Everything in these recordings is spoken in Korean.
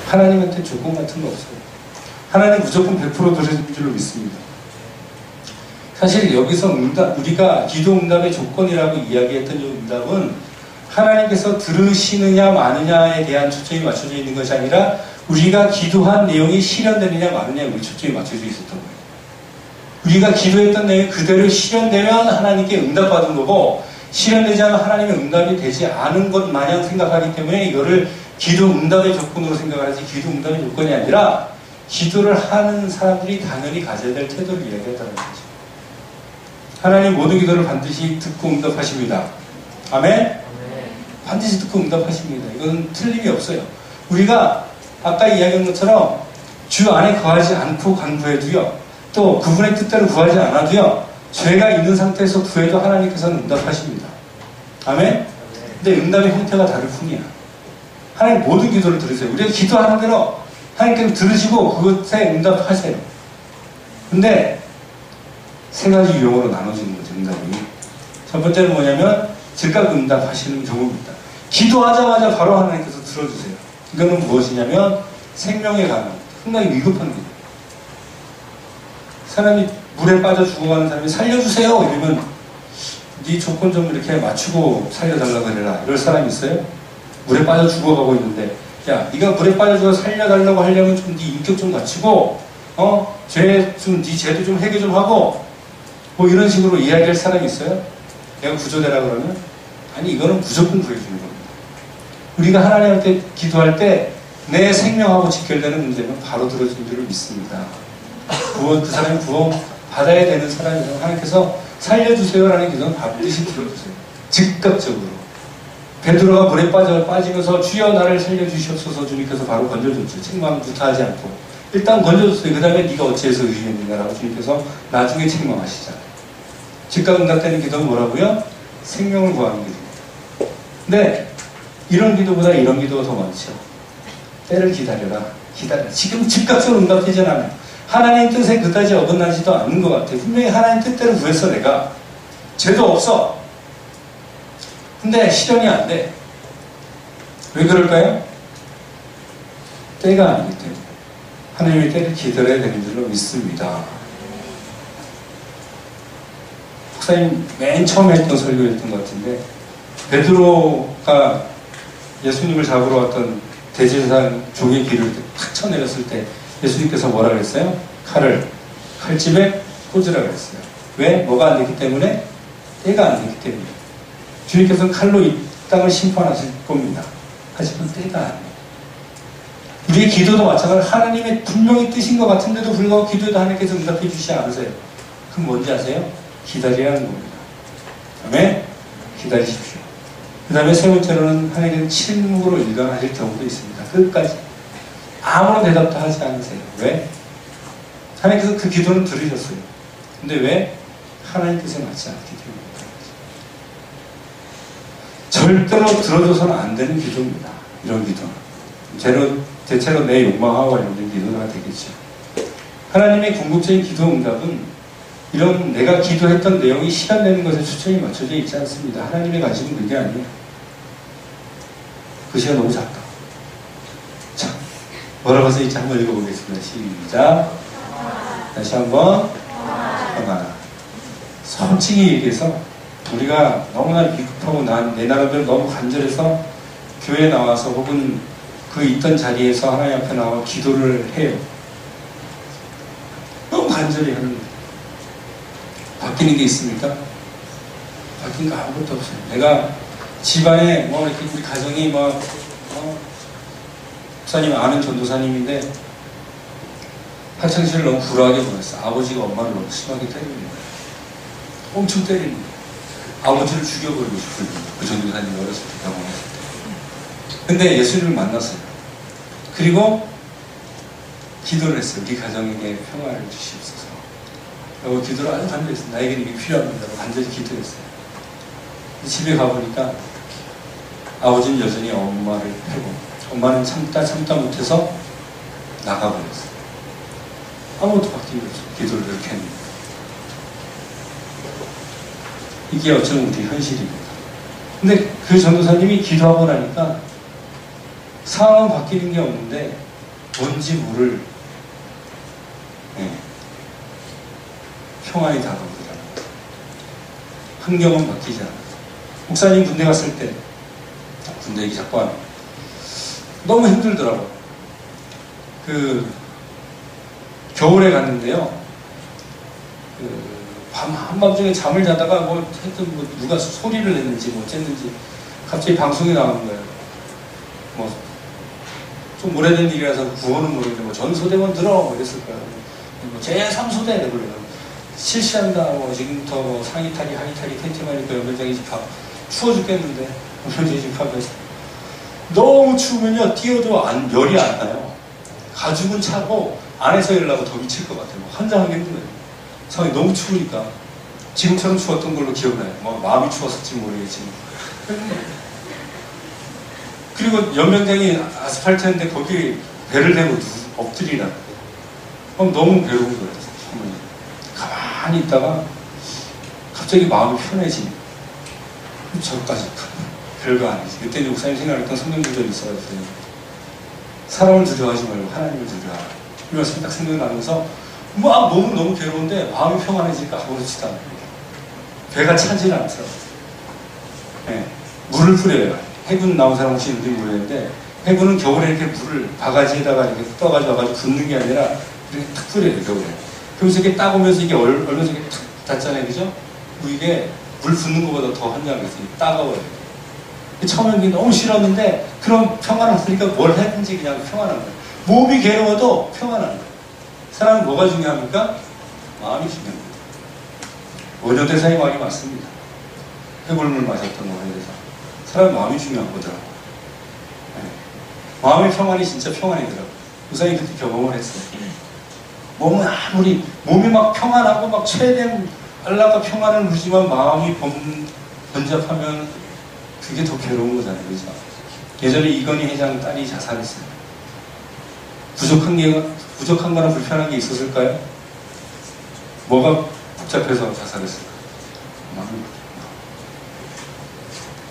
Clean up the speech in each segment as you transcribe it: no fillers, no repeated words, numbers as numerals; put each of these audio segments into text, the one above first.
하나님한테 조건 같은 거 없어요. 하나님 무조건 100% 들으실 줄로 믿습니다. 사실 여기서 우리가 기도 응답의 조건이라고 이야기했던 이 응답은 하나님께서 들으시느냐 마느냐에 대한 초점이 맞춰져 있는 것이 아니라 우리가 기도한 내용이 실현되느냐 마느냐에 우리 초점이 맞춰져 있었던 거예요. 우리가 기도했던 내용이 그대로 실현되면 하나님께 응답받은 거고, 실현되지 않으면 하나님의 응답이 되지 않은 것 마냥 생각하기 때문에 이거를 기도 응답의 조건으로 생각하지 기도 응답의 조건이 아니라 기도를 하는 사람들이 당연히 가져야 될 태도를 이야기했다는 거죠. 하나님 모든 기도를 반드시 듣고 응답하십니다. 아멘? 반드시 듣고 응답하십니다. 이건 틀림이 없어요. 우리가 아까 이야기한 것처럼 주 안에 거하지 않고 간구해도요, 또 그분의 뜻대로 구하지 않아도요, 죄가 있는 상태에서 구해도 하나님께서는 응답하십니다. 아멘? 근데 응답의 형태가 다를 뿐이야. 하나님 모든 기도를 들으세요. 우리가 기도하는 대로 하나님께서 들으시고 그것에 응답하세요. 근데 세 가지 유형으로 나눠지는 거죠, 응답이. 첫 번째는 뭐냐면 즉각 응답하시는 경우입니다. 기도하자마자 바로 하나님께서 들어주세요. 이거는 무엇이냐면 생명에 관한 상당히 위급한 게, 사람이 물에 빠져 죽어가는 사람이 살려주세요 이러면 네 조건 좀 이렇게 맞추고 살려달라고 해라 이럴 사람이 있어요? 물에 빠져 죽어가고 있는데, 야 네가 물에 빠져 죽어 살려달라고 하려면 좀 네 인격 좀 갖추고 죄 좀 네 죄도 좀 해결 좀 하고 뭐 이런 식으로 이야기할 사람이 있어요? 내가 구조되라 그러면? 아니, 이거는 무조건 구해주는 겁니다. 우리가 하나님한테 기도할 때 내 생명하고 직결되는 문제는 바로 들어주는 줄을 믿습니다. 그 사람이 구원 받아야 되는 사람이라면 하나님께서 살려주세요라는 기도는 반드시 들어주세요. 즉각적으로. 베드로가 물에 빠지면서 주여 나를 살려주시옵소서 주님께서 바로 건져줬죠. 책망 구타하지 않고 일단 건져줬어요. 그 다음에 네가 어찌해서 의심했는가라고 주님께서 나중에 책망하시잖아요. 즉각 응답되는 기도는 뭐라고요? 생명을 구하는 기도. 근데 이런 기도보다 이런 기도가 더 많죠. 때를 기다려라. 지금 즉각적으로 응답되지 않아요. 하나님 뜻에 그다지 어긋나지도 않는 것 같아요. 분명히 하나님 뜻대로 구했어 내가. 죄도 없어. 근데 실현이 안 돼. 왜 그럴까요? 때가 아니기 때문에. 하나님의 때를 기다려야 되는 줄로 믿습니다. 목사님 맨 처음에 했던 설교였던 것 같은데, 베드로가 예수님을 잡으러 왔던 대제사장 종의 길을 탁 쳐내렸을 때 예수님께서 뭐라 그랬어요? 칼집에 꽂으라 그랬어요. 왜? 뭐가 안 됐기 때문에? 때가 안 됐기 때문에. 주님께서는 칼로 이 땅을 심판하실 겁니다. 하지만 때가 아니에요. 우리의 기도도 마찬가지로 하나님의 분명히 뜻인 것 같은데도 불구하고 기도에도 하나님께서 응답해 주시지 않으세요. 그럼 뭔지 아세요? 기다려야 하는 겁니다. 아멘? 기다리십시오. 그 다음에 세 번째로는 하나님께서 침묵으로 일관하실 경우도 있습니다. 끝까지. 아무런 대답도 하지 않으세요. 왜? 하나님께서 그 기도는 들으셨어요. 근데 왜? 하나님 뜻에 맞지 않기 때문입니다. 절대로 들어줘서는 안 되는 기도입니다. 이런 기도는. 대체로 내 욕망하고 관련된 기도가 되겠죠. 하나님의 궁극적인 기도 응답은 이런 내가 기도했던 내용이 실현되는 것에 초점이 맞춰져 있지 않습니다. 하나님의 관심은 그게 아니에요. 글씨가 너무 작다. 자, 뭐라고 써있지 한번 읽어보겠습니다. 시작. 다시 한번. 솔직히 얘기해서 우리가 너무나 비겁하고 내 나름대로 너무 간절해서 교회에 나와서 혹은 그 있던 자리에서 하나님 앞에 나와 기도를 해요. 너무 간절히 하는 거예요. 바뀌는 게 있습니까? 바뀐 거 아무것도 없어요. 내가 집안에 이렇게 우리 가정이 목사님 아는 전도사님인데 학창시절을 너무 불우하게 보냈어. 아버지가 엄마를 너무 심하게 때리는 거예요. 엄청 때리는 거예요. 아버지를 죽여버리고 싶은 거예요. 그 전도사님이 어렸을 때 경험했을 때. 근데 예수님을 만났어요. 그리고 기도를 했어요. 우리 가정에게 평화를 주시옵소서. 라고 기도를 아주 간절히 했어요. 나에게는 이게 필요합니다. 간절히 기도했어요. 집에 가보니까 아버지는 여전히 엄마를 패고 엄마는 참다 못해서 나가버렸어요. 아무것도 바뀐 거죠. 기도를 그렇게 했는데. 이게 어쩌면 우리 현실입니다. 근데 그 전도사님이 기도하고 나니까 상황은 바뀌는 게 없는데 뭔지 모를 평안이 다가오더라고요. 환경은 바뀌지 않아요. 목사님 군대 갔을 때, 군대 얘기 자꾸 하네. 너무 힘들더라고요. 겨울에 갔는데요. 한밤중에 잠을 자다가 하여튼 누가 소리를 냈는지 어쨌는지 갑자기 방송이 나오는 거예요. 좀 오래된 일이라서 구호는 모르겠는데 전소대원 들어 이랬을 거예요. 제3소대 그래요. 실시한다. 지금부터 상의 탈의, 하의 탈의, 텐트마니까 연변장이 집합. 추워 죽겠는데 연변장이 집합에서 너무 추우면요 뛰어도 열이 안 나요. 가죽은 차고 안에서 열라고 더 미칠 것 같아요. 환장하기 힘들어요. 상황이 너무 추우니까. 지금처럼 추웠던 걸로 기억나요. 마음이 추웠을지 모르겠지만. 그리고 연변장이 아스팔트인데 거기 배를 대고 엎드리라. 그럼 너무 괴로운 거예요. 가만히 있다가 갑자기 마음이 편해지니 저까지 별거 아니지. 그때 목사님 생각했던 성경 구절이 있어가지고 사람을 두려워하지 말고 하나님을 두려워하라. 이 말씀이 딱 생각나면서 몸은 너무 괴로운데 마음이 평안해질까 아무렇지도 않고 배가 차질 않더라고요. 물을 뿌려요. 해군 나온 사람 혹시 있는지 모르겠는데 해군은 겨울에 이렇게 물을 바가지에다가 이렇게 떠가지고 와가지고 붓는 게 아니라 이렇게 탁 뿌려요. 겨울에. 그러면서 이렇게 따보면서 이게 얼면서 이렇게 탁 닿잖아요. 그죠? 이게 물 붓는 것보다 더 환장했어요. 따가워요. 처음엔 너무 싫었는데 그런 평안을 없으니까 뭘 했는지 그냥 평안한 거예요. 몸이 괴로워도 평안한 거예요. 사람은 뭐가 중요합니까? 마음이 중요합니다. 원효대사의 말이 맞습니다. 해골물 마셨던 거에 대해서 사람 마음이 중요한 거더라고요. 마음의 평안이 진짜 평안이더라고요. 우선이 그때 경험을 했어요. 몸이 막 평안하고 막 최대한 안락과 평안을 누리지만 마음이 번잡하면 그게 더 괴로운 거잖아요. 그죠? 예전에 이건희 회장 딸이 자살했어요. 부족한 거나 불편한 게 있었을까요? 뭐가 복잡해서 자살했을까요?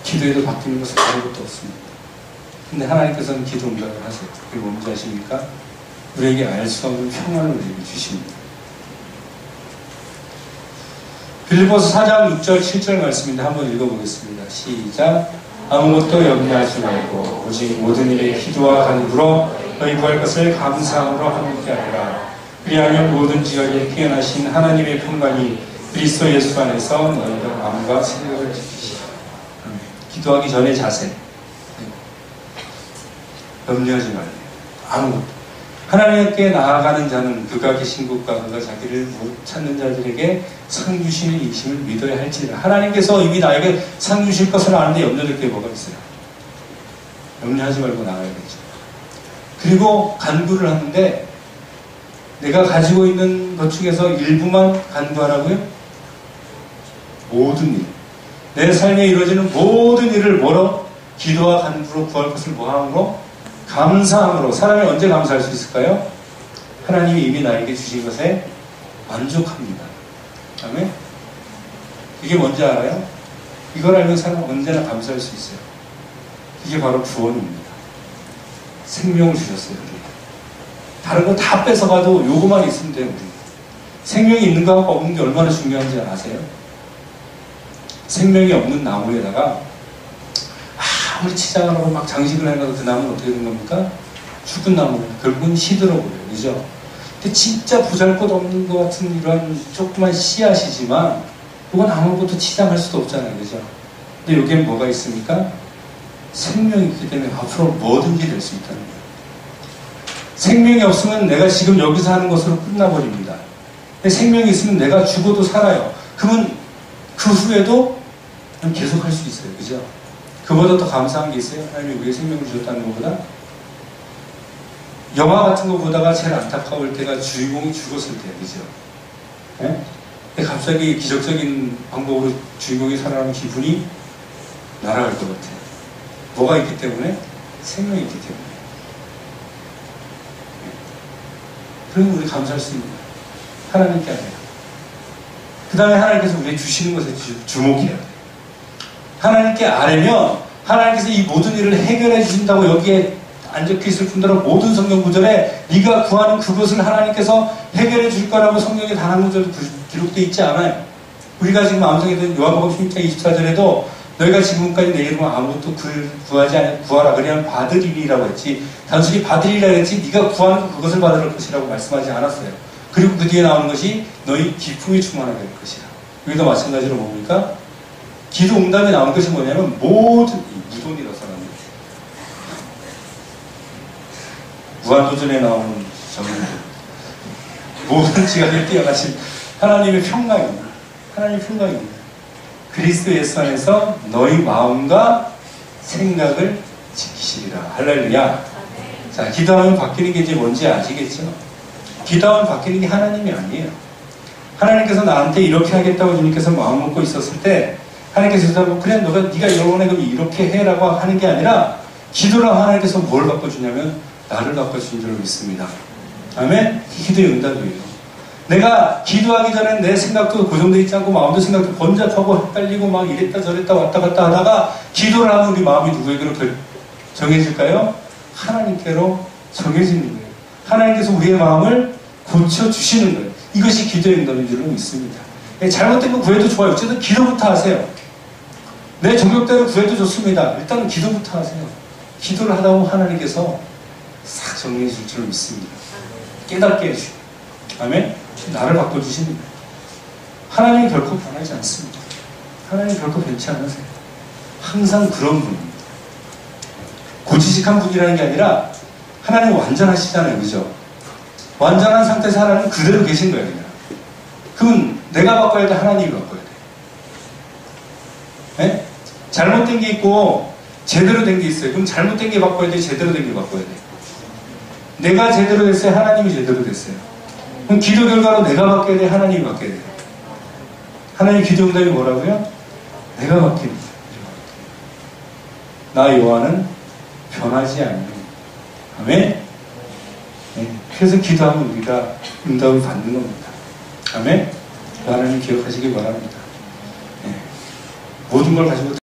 기도해도 바뀌는 것은 아무것도 없습니다. 근데 하나님께서는 기도 응답을 하세요. 그게 뭔지 아십니까? 우리에게 알 수 없는 평안을 우리에게 주십니다. 빌립보서 4장 6절 7절 말씀인데 한번 읽어보겠습니다. 시작. 아무것도 염려하지 말고 오직 모든 일에 기도와 간구로 너희 구할 것을 감사함으로 하는 게 아니라 그리하면 모든 지역에 피어나신 하나님의 평강이 그리스도 예수 안에서 너희의 마음과 생각을 지키시라. 기도하기 전의 자세. 염려하지 말고 아무것도. 하나님께 나아가는 자는 그가 계신 곳과 그가 자기를 못 찾는 자들에게 상 주시는 이심을 믿어야 할지라. 하나님께서 이미 나에게 상 주실 것을 아는데 염려될 게 뭐가 있어요? 염려하지 말고 나아야겠죠. 그리고 간구를 하는데 내가 가지고 있는 것 중에서 일부만 간구하라고요? 모든 일. 내 삶에 이루어지는 모든 일을 뭐로? 기도와 간구로 구할 것을 뭐함으로? 감사함으로. 사람이 언제 감사할 수 있을까요? 하나님이 이미 나에게 주신 것에 만족합니다. 아멘? 이게 뭔지 알아요? 이걸 알면 사람은 언제나 감사할 수 있어요. 이게 바로 구원입니다. 생명을 주셨어요. 다른 거 다 뺏어가도 요거만 있으면 돼요. 우리. 생명이 있는 거하고 없는 게 얼마나 중요한지 아세요? 생명이 없는 나무에다가 아무리 치장을 하고 막 장식을 해놔도 그 나무는 어떻게 된 겁니까? 죽은 나무는 결국은 시들어버려요. 그죠? 근데 진짜 보잘것없는 것 같은 이런 조그만 씨앗이지만 이건 아무것도 치장할 수도 없잖아요. 그죠? 근데 여기엔 뭐가 있습니까? 생명이 있기 때문에 앞으로 뭐든지 될 수 있다는 거예요. 생명이 없으면 내가 지금 여기서 하는 것으로 끝나버립니다. 근데 생명이 있으면 내가 죽어도 살아요. 그러면 그 후에도 계속 할 수 있어요. 그죠? 그보다 더 감사한 게 있어요? 하나님이 우리의 생명을 주셨다는 것보다? 영화 같은 거 보다가 제일 안타까울 때가 주인공이 죽었을 때예요. 그죠? 네? 근데 갑자기 기적적인 방법으로 주인공이 살아나는 기분이 날아갈 것 같아요. 뭐가 있기 때문에? 생명이 있기 때문에. 그러면 우리 감사할 수 있는 거예요. 하나님께 아니라. 그 다음에 하나님께서 우리에게 주시는 것에 주목해야 돼요. 하나님께 아뢰면 하나님께서 이 모든 일을 해결해 주신다고 여기에 안 적혀있을 뿐더러 모든 성경 구절에 네가 구하는 그것을 하나님께서 해결해 줄 거라고 성경에 단 한 구절도 기록되어 있지 않아요. 우리가 지금 암송했던 요한복음 16장 24절에도 너희가 지금까지 내 이름으로 아무것도 구하지 않아 구하라 그냥 받으리라고 했지, 단순히 받으리라 했지 네가 구하는 그것을 받을 것이라고 말씀하지 않았어요. 그리고 그 뒤에 나오는 것이 너희 기쁨이 충만하게 될 것이라. 여기도 마찬가지로 뭡니까? 기도 응답에 나온 것이 뭐냐면 모든 무돈이라서 무한도전에 나오는 정말 모든 지각에 뛰어나신 하나님의 평강입니다. 하나님의 평강입니다. 그리스도 예수 안에서 너희 마음과 생각을 지키시리라. 할렐루야. 자, 기도하면 바뀌는 게 이제 뭔지 아시겠죠? 기도하면 바뀌는 게 하나님이 아니에요. 하나님께서 나한테 이렇게 하겠다고 주님께서 마음 먹고 있었을 때 하나님께서 그래 네가 이러네 그럼 이렇게 해라고 하는 게 아니라 기도를 하나님께서 뭘 바꿔주냐면 나를 바꿔주신 줄 믿습니다. 아멘? 기도의 응답이에요. 내가 기도하기 전에 내 생각도 고정되어 있지 않고 마음도 생각도 번잡하고 헷갈리고 막 이랬다 저랬다 왔다 갔다 하다가 기도를 하면 우리 마음이 누구에게로 정해질까요? 하나님께로 정해지는 거예요. 하나님께서 우리의 마음을 고쳐주시는 거예요. 이것이 기도의 응답인 줄로 믿습니다. 잘못된 거 구해도 좋아요. 어쨌든 기도부터 하세요. 내 종격대로 구해도 좋습니다. 일단은 기도부터 하세요. 기도를 하다 보면 하나님께서 싹 정리해 줄 줄 믿습니다. 깨닫게 해주시고. 아멘? 나를 바꿔주십니다. 하나님이 결코 변하지 않습니다. 하나님 결코 변치 않으세요. 항상 그런 분입니다. 고지식한 분이라는 게 아니라 하나님 완전하시잖아요. 그죠? 완전한 상태에서 하나님 그대로 계신 거예요. 그냥. 그건 내가 바꿔야 돼? 하나님이 바꿔야 돼? 네? 잘못된 게 있고 제대로 된 게 있어요. 그럼 잘못된 게 바꿔야 돼? 제대로 된 게 바꿔야 돼? 내가 제대로 됐어요? 하나님이 제대로 됐어요? 그럼 기도 결과로 내가 바뀌어야 돼? 하나님이 바뀌어야 돼? 하나님 기도 응답이 뭐라고요? 내가 바뀌는 거예요. 나 요한은 변하지 않는. 아멘? 네. 그래서 기도하면 우리가 응답을 받는 겁니다. 아멘? 하나님 기억하시기 바랍니다. 네. 모든 걸 가지고